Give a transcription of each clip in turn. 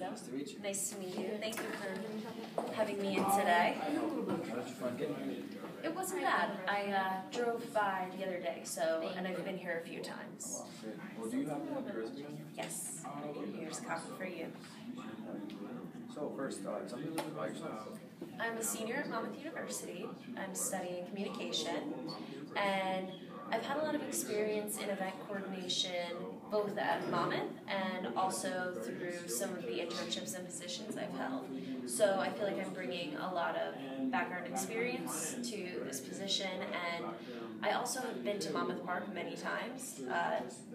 Nice to meet you. Nice to meet you. Thank you for having me in today. How did you find getting here? It wasn't bad. I drove by the other day, and I've been here a few times. Wow, great. Well, do you have your resume? Yes. Here's a copy for you. So first, tell me a little bit about yourself. I'm a senior at Monmouth University. I'm studying communication, and I've had a lot of experience in event coordination, both at Monmouth and also through some of the internships and positions I've held. So I feel like I'm bringing a lot of background experience to this position, and I also have been to Monmouth Park many times,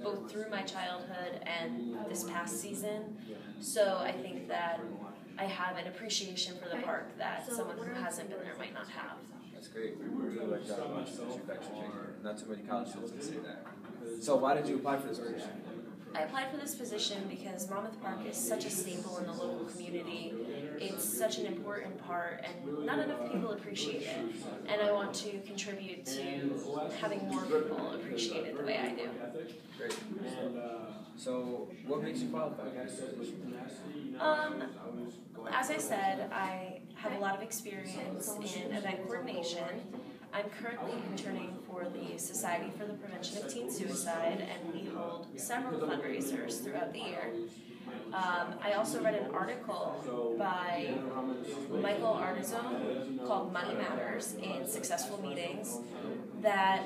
both through my childhood and this past season. So I think that I have an appreciation for the park that someone who hasn't been there might not have. That's great. We really like that about you, that you've actually been here. Not too many college students can say that. So why did you apply for this position? I applied for this position because Monmouth Park is such a staple in the local community. It's such an important part, and not enough people appreciate it. And I want to contribute to having more people appreciate it the way I do. Great. So what makes you qualified for this position? As I said, I have a lot of experience in event coordination. I'm currently interning for the Society for the Prevention of Teen Suicide, and we hold several fundraisers throughout the year. I also read an article by Michael Artizone called Money Matters in Successful Meetings that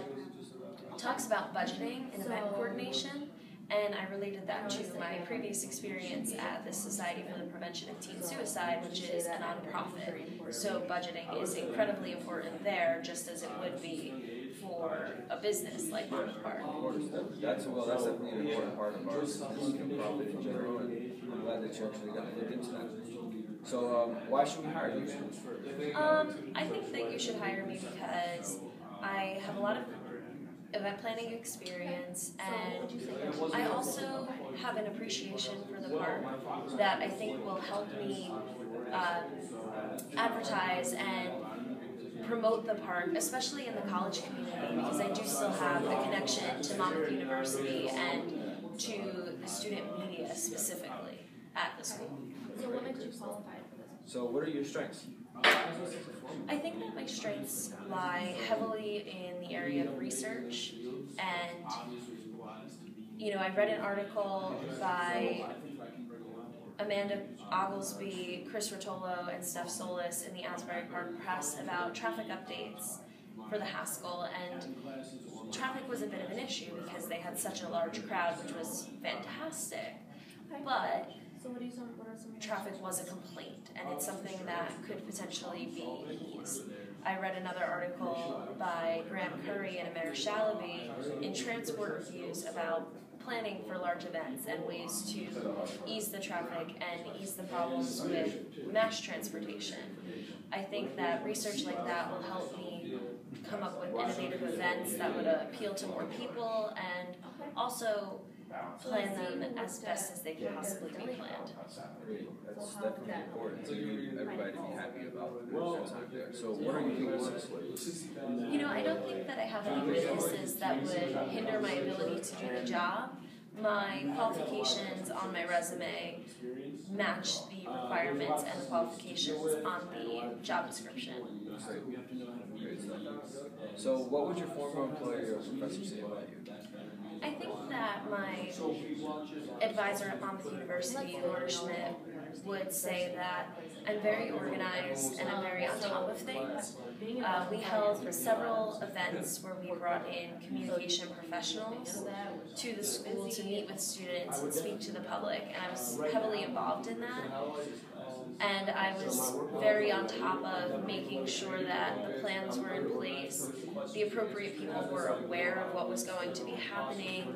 talks about budgeting and event coordination. And I related that to my previous experience at the Society for the Prevention of Teen Suicide, which is a nonprofit. So budgeting is incredibly important there, just as it would be for a business like Monmouth Park. Of course, that's definitely an important part of our business, profit in general, and I'm glad that you actually got to look into that. So why should we hire you? I think that you should hire me because I have a lot of event planning experience, and I also have an appreciation for the park that I think will help me advertise and promote the park, especially in the college community, because I do still have a connection to Monmouth University and to the student media specifically at the school. So what makes you qualified for this? So what are your strengths? I think that my strengths lie heavily in the area of research, and I read an article by Amanda Oglesby, Chris Rotolo, and Steph Solis in the Asbury Park Press about traffic updates for the Haskell, and traffic was a bit of an issue because they had such a large crowd, which was fantastic, but traffic was a complaint, and it's something that could potentially be eased. I read another article by Graham Curry and Amir Shalaby in Transport Reviews about planning for large events and ways to ease the traffic and ease the problems with mass transportation. I think that research like that will help me come up with innovative events that would appeal to more people and also plan them as best as they can possibly be planned. Great. That's definitely important to everybody to be happy about the events out there. So what are your weaknesses? I don't think that I have any weaknesses that would hinder my ability to do the job. My qualifications on my resume match the requirements and the qualifications on the job description. Great stuff. So what would your former employer or professor say about you? I think that my advisor at Monmouth University, Laura Schmidt, would say that I'm very organized and I'm very on top of things. We held several events where we brought in communication professionals to the school to meet with students and speak to the public, and I was heavily involved in that. And I was very on top of making sure that the plans were in place, the appropriate people were aware of what was going to be happening,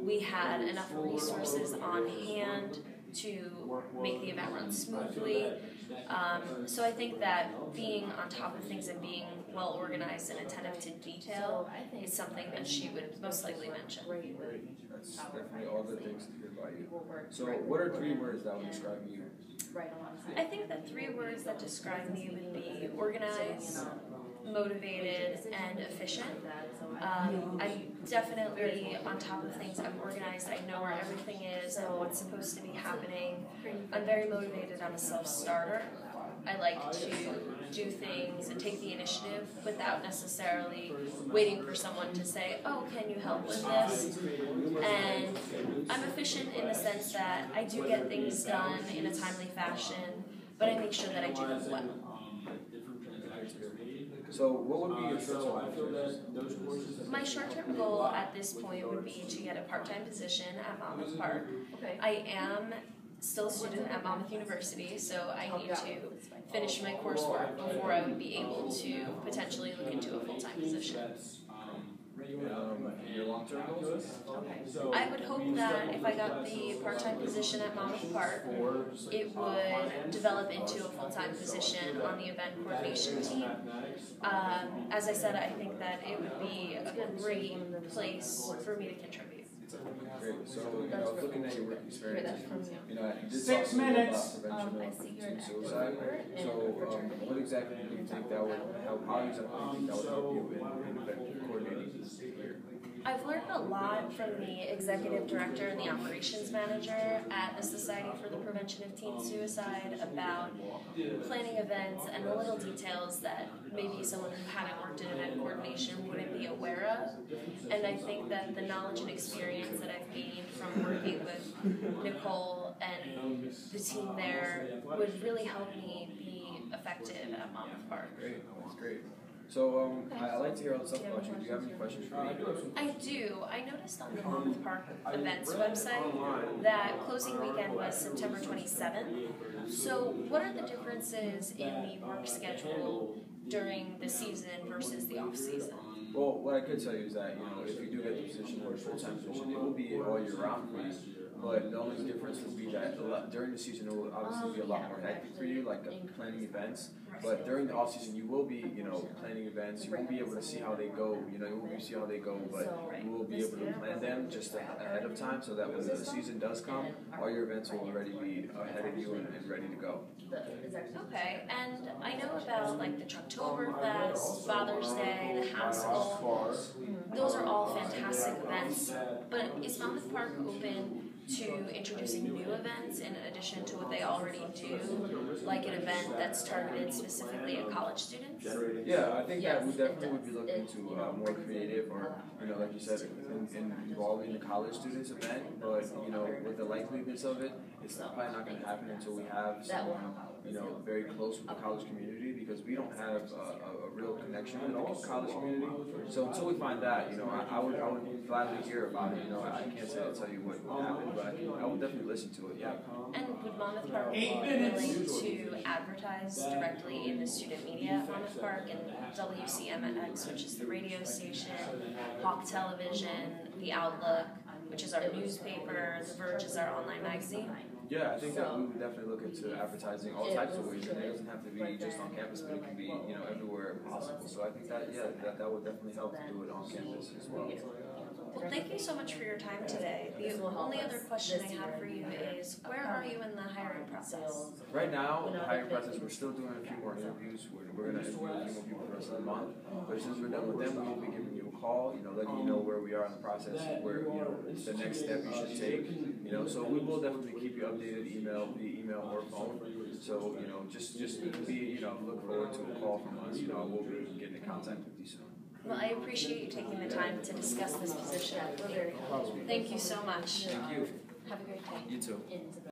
we had enough resources on hand to make the event run smoothly. So I think that being on top of things and being well organized and attentive to detail is something that she would most likely mention. That's definitely all good things to hear about you. So what are 3 words that would describe you? right alongside. I think that 3 words that describe me would be organized, motivated, and efficient. I'm definitely on top of things. I'm organized. I know where everything is and what's supposed to be happening. I'm very motivated. I'm a self-starter. I like to do things and take the initiative without necessarily waiting for someone to say, oh, can you help with this? And I'm efficient in the sense that I do get things done in a timely fashion, but I make sure that I do them well. So what would be your short-term goals? My short-term goal at this point would be to get a part-time position at Monmouth Park. I am still a student at Monmouth University, so I need to finish my coursework before I would be able to potentially look into a full-time position. Your long-term goals? I would hope that if I got the part-time position at Monmouth Park, it would develop into a full-time position on the event coordination team. As I said, I think that it would be a great place for me to contribute. Great. So, looking at your work experience, you did 6 talk minutes. about prevention of teen suicide. So, what exactly do you think that would help? How exactly do you think that would help you in event coordinating this year? I've learned a lot from the executive director and the operations manager at the Society for the Prevention of Teen Suicide about planning events and the little details that maybe someone who hadn't worked in event coordination wouldn't be aware of. And I think that the knowledge and experience that I've gained from working with Nicole and the team there would really help me be effective at Monmouth Park. Great, that's great. So, I'd like to hear all the stuff about you. Do you have any questions for me? I do. I noticed on the Monmouth Park events website that closing weekend was September 27th. So what are the differences in the work schedule during the season versus the off season? Well, what I could tell you is that, if you do get the position or a full-time position, it will be all year round for you. But the only difference would be that during the season, it will obviously be a lot more hectic for you, like planning events. But during the off season, you will be, planning events. You won't be able to see how they go. You won't be able to see how they go, but you will be able to plan them just ahead of time, so that when the season does come, all your events will already be ahead of you and ready to go. Okay, and I know about like the Trucktoberfest, Father's Day, the Haskell. Those are all fantastic events. But is Monmouth Park open to introducing new events in addition to what they already do, like an event that's targeted specifically at college students? Yeah, I think that we definitely would be looking into more creative, or like you said, involving the college students event. But with the likeliness of it, it's probably not going to happen until we have someone very close with the college community, because we don't have a real connection with the college community. So until we find that, I would gladly hear about it. I can't tell you what would happen, but I would definitely listen to it. Yeah. And would Monmouth Park be willing to advertise directly in the student media at Monmouth Park and WCMX, which is the radio station, Hawk Television, The Outlook, which is our newspaper, The Verge is our online magazine? Yeah, I think that we would definitely look into advertising all types of ways. It doesn't have to be just on campus, but it can be everywhere possible. So I think that that would definitely help to do it on campus as well. Well, thank you so much for your time today. The only other question I have for you is, where are you in the hiring process? Right now, the hiring process, we're still doing a few more interviews. We're going to interview a few more people for the rest of the month. But as soon as we're done with them, we will be giving you a call, letting you know where we are in the process, where the next step you should take. So we will definitely keep you updated, via email or phone. So just be look forward to a call from us. We'll be getting in contact with you soon. Well, I appreciate you taking the time to discuss this position with me. Thank you so much. Thank you. Have a great day. You too.